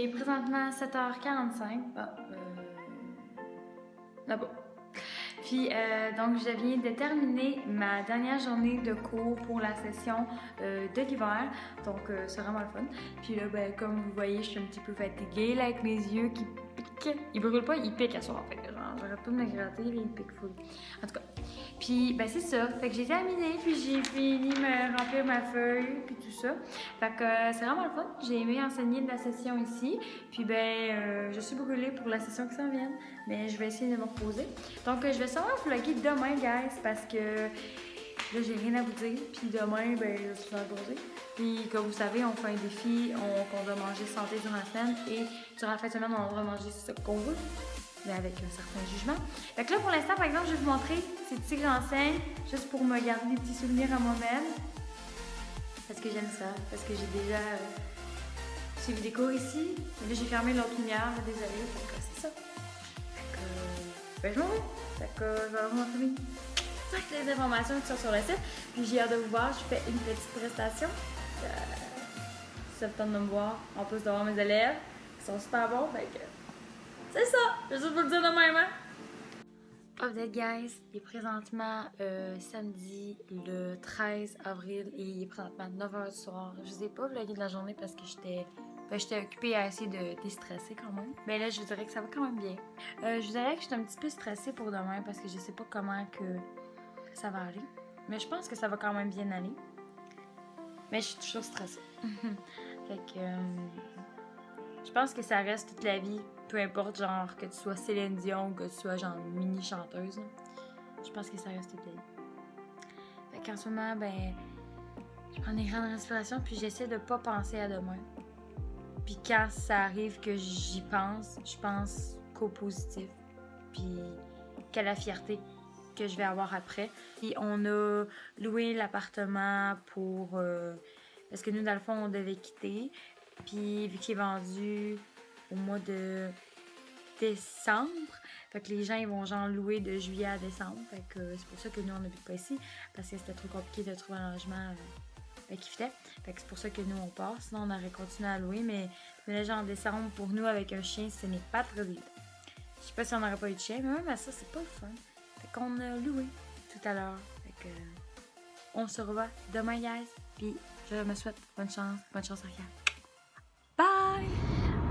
est présentement 7h45. Là-bas. Puis, donc, je viens de terminer ma dernière journée de cours pour la session de l'hiver. Donc, c'est vraiment le fun. Puis là, ben, comme vous voyez, je suis un petit peu fatiguée là, avec mes yeux qui piquent. Ils brûlent pas, ils piquent à soir. Fait que, genre, j'arrête pas de me gratter, là, ils piquent full. En tout cas. Puis, ben, c'est ça. Fait que j'ai terminé, puis j'ai fini de me remplir ma feuille, puis tout ça. Fait que c'est vraiment le fun. J'ai aimé enseigner de la session ici. Puis, ben, je suis brûlée pour la session qui s'en vient. Mais je vais essayer de me reposer. Donc, je vais sûrement vlogger demain, guys, parce que là, j'ai rien à vous dire. Puis demain, ben, je suis en reposer. Puis, comme vous savez, on fait un défi, qu'on doit manger santé durant la semaine. Et durant la fin de semaine, on doit manger ce qu'on veut, mais avec un certain jugement. Fait que là, pour l'instant, par exemple, je vais vous montrer ces petits renseignes, juste pour me garder des petits souvenirs à moi-même. Parce que j'aime ça, parce que j'ai déjà suivi des cours ici. Mais là, j'ai fermé l'autre lumière, désolée. Fait que c'est ça. Ben, je m'en vais. Fait que je vais vous montrer toutes les informations qui sont sur le site. Puis j'ai hâte de vous voir. Je fais une petite prestation. C'est le temps de me voir. En plus d'avoir mes élèves qui sont super bons. Fait que c'est ça. Je vais juste vous le dire de même. Hein? Update, guys. Il est présentement samedi le 13 avril et il est présentement 9h du soir. Je vous ai pas vlogué de la journée parce que j'étais occupée à essayer de déstresser quand même. Mais là, je vous dirais que ça va quand même bien. Je vous dirais que je suis un petit peu stressée pour demain parce que je sais pas comment que ça va aller. Mais je pense que ça va quand même bien aller. Mais je suis toujours stressée. Fait que je pense que ça reste toute la vie. Peu importe, genre, que tu sois Céline Dion ou que tu sois, genre, mini-chanteuse. Je pense que ça reste toute la vie. Fait qu'en ce moment, ben, je prends des grandes respirations puis j'essaie de pas penser à demain. Puis quand ça arrive que j'y pense, je pense qu'au positif. Puis qu'à la fierté que je vais avoir après. Puis on a loué l'appartement pour... parce que nous, dans le fond, on devait quitter. Puis vu qu'il est vendu au mois de décembre, fait que les gens, ils vont genre louer de juillet à décembre. Fait que c'est pour ça que nous, on n'habite pas ici. Parce que c'était trop compliqué de trouver un logement... qui fitait. Fait que c'est pour ça que nous on part. Sinon on aurait continué à louer, mais là genre en décembre pour nous avec un chien, ce n'est pas très vite. Je sais pas si on n'aurait pas eu de chien, mais même à ça, c'est pas le fun. Fait qu'on a loué tout à l'heure. Fait que on se revoit demain, guys. Puis je me souhaite bonne chance à rien. Bye!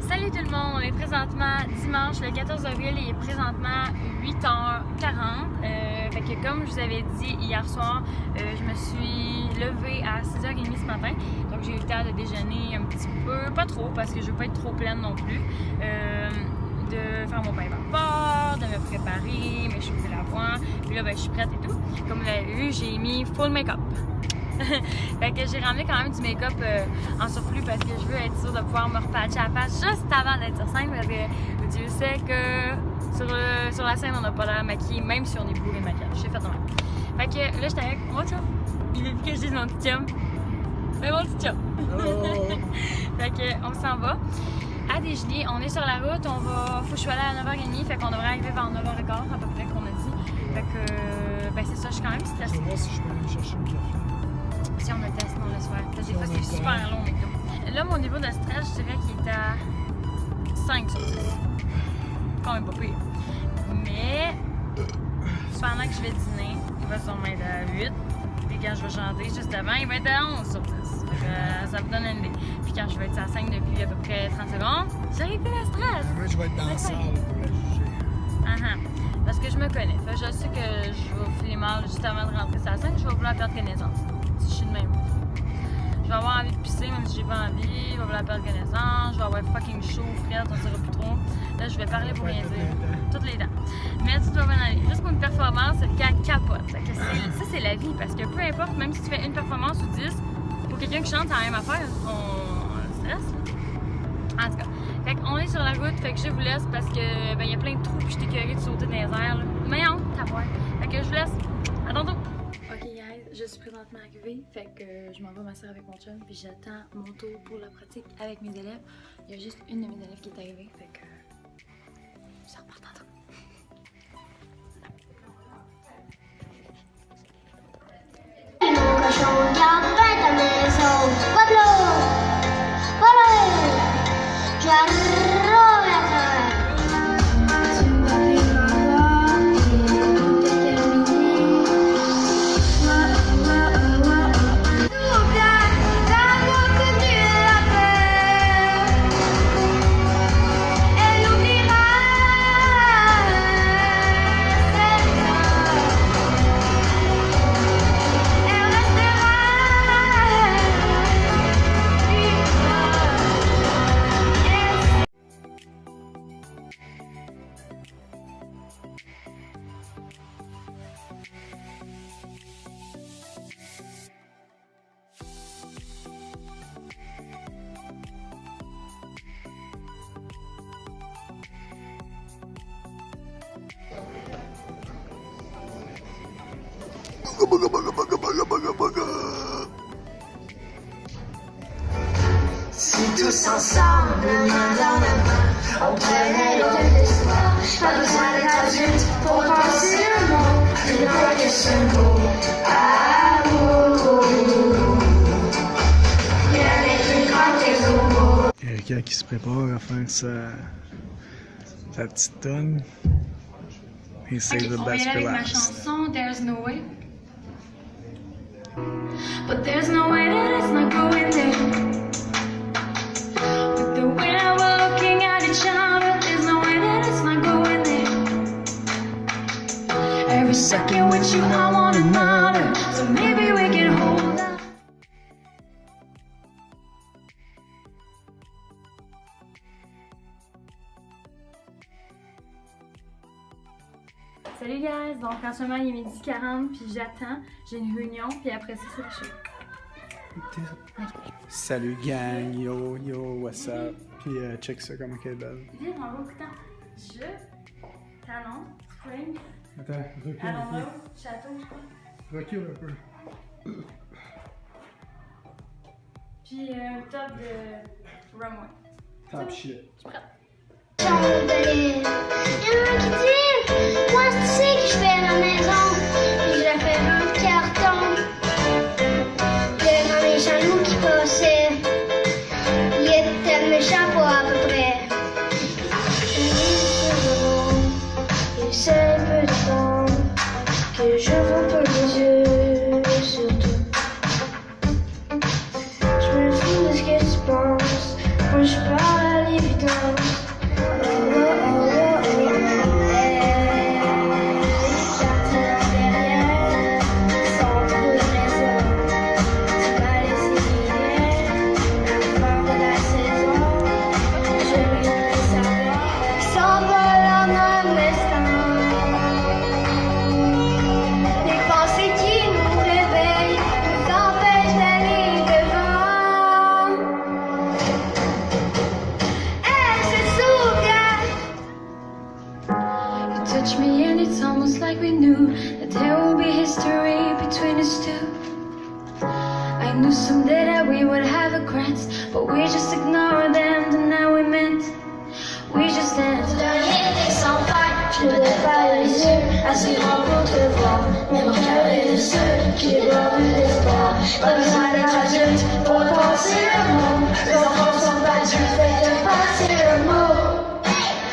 Salut tout le monde, on est présentement dimanche le 14 avril et il est présentement 8h40. Fait que comme je vous avais dit hier soir, je me suis levée à 6h30 ce matin. Donc j'ai eu le temps de déjeuner un petit peu, pas trop parce que je veux pas être trop pleine non plus. De faire mon pain vapeur, de me préparer, mes cheveux l'avoine. Puis là ben, je suis prête et tout. Comme vous l'avez vu, j'ai mis full make-up. Fait que j'ai ramené quand même du make-up en surplus parce que je veux être sûre de pouvoir me repatcher la face juste avant d'être sur scène parce que Dieu sait que sur la scène on n'a pas l'air maquillé même si on est bourré de maquillage. J'ai fait de même. Fait que là j'étais avec mon chum. Il veut plus que je dise mon petit chum. Mais mon petit chum. Fait que on s'en va à Desjolies. On est sur la route. Faut que je sois là à 9h30. Fait qu'on devrait arriver vers 9h15 à peu près qu'on a dit. Fait que ben c'est ça, je suis quand même stressée. Moi si je peux aller chercher une café. Si on le teste, on le soir. Des fois, c'est super long, mais là, mon niveau de stress, je dirais qu'il est à 5 sur 10. Quand même pas pire. Mais pendant que je vais dîner, il va sûrement être à 8. Puis quand je vais chanter juste avant, il va être à 11 sur 10. Ça me donne une idée. Puis quand je vais être à 5 depuis à peu près 30 secondes, j'arrive plus le stress. Moi, je vais être dans la salle pour la juger. Parce que je me connais. Fait, je sais que je vais filer mal juste avant de rentrer sur la scène. Je vais vouloir perdre connaissance. Si je suis de même. Je vais avoir envie de pisser même si j'ai pas envie. Je vais vouloir perdre connaissance. Je vais avoir fucking chaud, frette, on dirait plus trop. Là, je vais parler pour rien dire. Toutes les dents. Mais tout va bien aller. Juste pour une performance, le gars capote. Ça, c'est la vie. Parce que peu importe, même si tu fais une performance ou 10, pour quelqu'un qui chante, c'est la même affaire. On stresse. En tout cas. Fait qu'on est sur la route. Fait que je vous laisse parce que ben, y a plein de trous. Puis je t'ai écœurée de sauter dans les airs. Là. Mais non, t'as peur. Fait que je vous laisse. À tantôt. Ok, guys, je suis présentement arrivée. Fait que je m'en vais m'asseoir avec mon chum. Puis j'attends mon tour pour la pratique avec mes élèves. Il y a juste une de mes élèves qui est arrivée. Fait que ça repart tantôt. Pablo, Pablo, Si tous ensemble, main dans la main, on prenait de l'espoir. Pas besoin d'être adulte pour penser le mot. Il n'y a pas que ce mot. Amour. Rien n'est plus grand que ce mot. Erika qui se prépare à faire sa petite tonne. Et c'est Ok, the on va y best aller for avec ma last. chanson There's No Way. But there's no way that it's not going there. With the way that we're looking at each other, there's no way that it's not going there. Every second with you, I want another. So maybe we can hold on. Salut guys, donc en ce moment il est 12h40 puis j'attends, j'ai une réunion puis après ça c'est le show. Salut gang, yo, what's up? Puis check ça comment qu'elle est belle. Viens en haut, putain. Je talon, spring, Attends, recule allons un là, château je crois. peu. Recule un peu. Puis un top de runway. Top shit. Je suis prête. Y'en a qui disent, moi tu sais que je fais la maison, puis je fais un carton. Devant les jaloux qui passaient, il était méchant pour à peu près. Et c'est un peu de temps que je vois pas les yeux sur toi. Je me fous de ce que tu penses, moi je parle à l'évidence. Touch me and it's almost like we knew that there will be history between us two. I knew someday that we would have regrets, but we just ignored them, and now we meant we just danced. Rien n'est sans faille, je ne lève pas les yeux, assez grand pour te voir. Mais mon cœur est de ceux qui débordent d'espoir. Pas besoin d'être adulte pour penser le mot. Les enfants sont pas adultes, fait de passer le mot.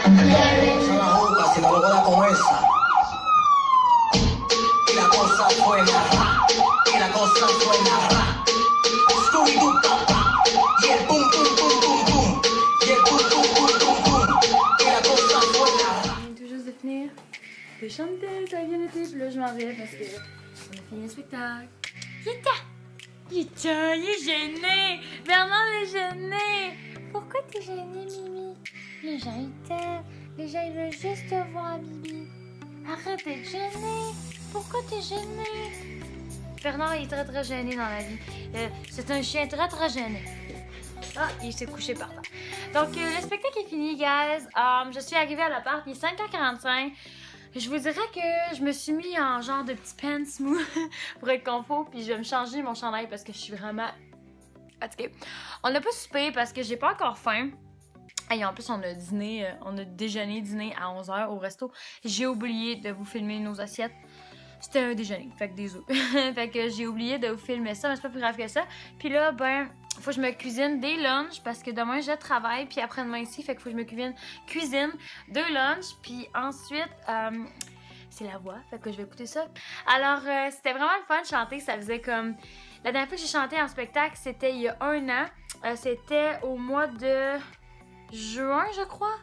Rien n'est Son la boca, si no lo boda con esa. Y la cosa suena ra, y la cosa suena ra. Scooby-Doo, pa, y el boom, boom, boom, boom, boom. Y el boom, boom, boom, boom, boom. Y la cosa suena ra. On vient tout juste de finir de chanter, ça a bien été, puis là je m'en vais parce que on a fini le spectacle. Yita, il est gêné! Bernard est gêné! Pourquoi t'es gêné, Mimi? Les gens ils t'aiment, les gens ils veulent juste te voir, Bibi. Arrête d'être gêné! Pourquoi t'es gêné? Bernard il est très très gêné dans la vie. C'est un chien très très gêné. Ah, il s'est couché par terre. Donc, le spectacle est fini, guys. Je suis arrivée à l'appart, il est 5h45. Je vous dirais que je me suis mis en genre de petit pants mou pour être confort, puis je vais me changer mon chandail parce que je suis vraiment fatiguée. On n'a pas soupé parce que j'ai pas encore faim. Et en plus, on a déjeuné à 11h au resto. J'ai oublié de vous filmer nos assiettes. C'était un déjeuner, fait que des œufs. Fait que j'ai oublié de vous filmer ça, mais c'est pas plus grave que ça. Puis là, ben, faut que je me cuisine des lunchs parce que demain je travaille, puis après-demain ici, fait que faut que je me cuisine 2 lunchs, puis ensuite, c'est la voix, fait que je vais écouter ça. Alors, c'était vraiment le fun de chanter, ça faisait comme... La dernière fois que j'ai chanté en spectacle, c'était il y a 1 an. C'était au mois de juin, je crois.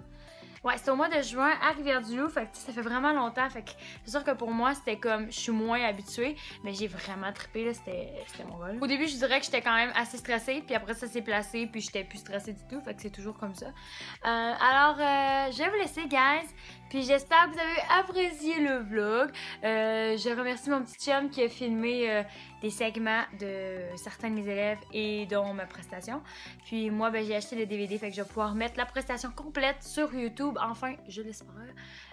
Ouais, c'était au mois de juin à Rivière-du-Loup, fait que ça fait vraiment longtemps, fait que c'est sûr que pour moi, c'était comme, je suis moins habituée, mais j'ai vraiment trippé, là, c'était mon goal. Au début, je dirais que j'étais quand même assez stressée, puis après ça s'est placé, puis j'étais plus stressée du tout, fait que c'est toujours comme ça. Alors, je vais vous laisser, guys, puis j'espère que vous avez apprécié le vlog. Je remercie mon petit chum qui a filmé des segments de certains de mes élèves et dont ma prestation. Puis moi, ben, j'ai acheté le DVD, fait que je vais pouvoir mettre la prestation complète sur YouTube, enfin, je l'espère.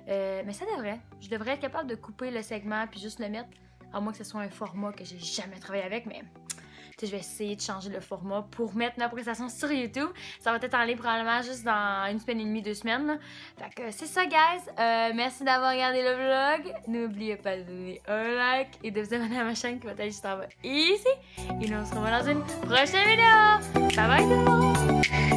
Mais ça devrait. Je devrais être capable de couper le segment puis juste le mettre À moins que ce soit un format que j'ai jamais travaillé avec, mais je vais essayer de changer le format pour mettre ma prestation sur YouTube. Ça va être en ligne probablement juste dans 1 semaine et demie, 2 semaines. Là. Fait que c'est ça, guys. Merci d'avoir regardé le vlog. N'oubliez pas de donner un like et de vous abonner à ma chaîne qui va être juste en bas ici. Et nous on se revoit dans une prochaine vidéo. Bye bye tout le monde!